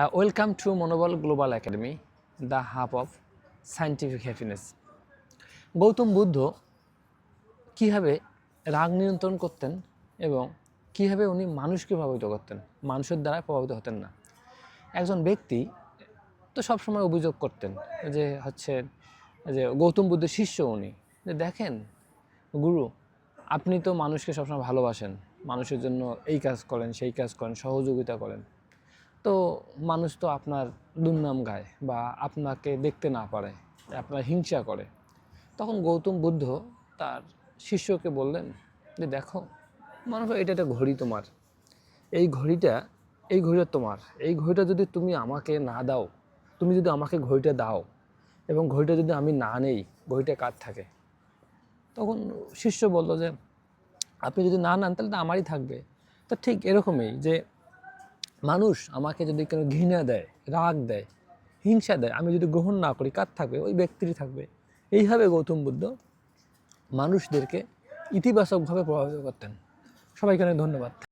Welcome to মনোবল global academy, the hub of scientific happiness. Gautam Buddha কীভাবে রাগ নিয়ন্ত্রণ করতেন এবং কীভাবে উনি মানুষকে প্রভাবিত করতেন, মানুষের দ্বারা প্রভাবিত হতেন না। একজন ব্যক্তি তো সবসময় অভিযোগ করতেন যে গৌতম বুদ্ধের শিষ্য উনি, যে দেখেন গুরু, আপনি তো মানুষকে সবসময় ভালোবাসেন, মানুষের জন্য এই কাজ করেন সেই কাজ করেন, সহযোগিতা করেন, তো মানুষ তো আপনার দুর্নাম গায় বা আপনাকে দেখতে না পারে, আপনার হিংসা করে। তখন গৌতম বুদ্ধ তার শিষ্যকে বললেন যে দেখো মানুষ, এটা একটা ঘড়ি, তোমার এই ঘড়িটা তোমার, এই ঘড়িটা যদি তুমি আমাকে না দাও, তুমি যদি আমাকে ঘড়িটা দাও এবং ঘড়িটা যদি আমি না নেই, ঘড়িটা কার থাকে? তখন শিষ্য বলল যে আপনি যদি না নেন তাহলে তো আমারই থাকবে। তো ঠিক এরকমই যে মানুষ আমাকে যদি কেন ঘৃণা দেয়, রাগ দেয়, হিংসা দেয়, আমি যদি গ্রহণ না করি, কার থাকবে? ওই ব্যক্তিরই থাকবে। এইভাবে গৌতম বুদ্ধ মানুষদেরকে ইতিবাচকভাবে প্রভাবিত করতেন। সবাইকে অনেক ধন্যবাদ।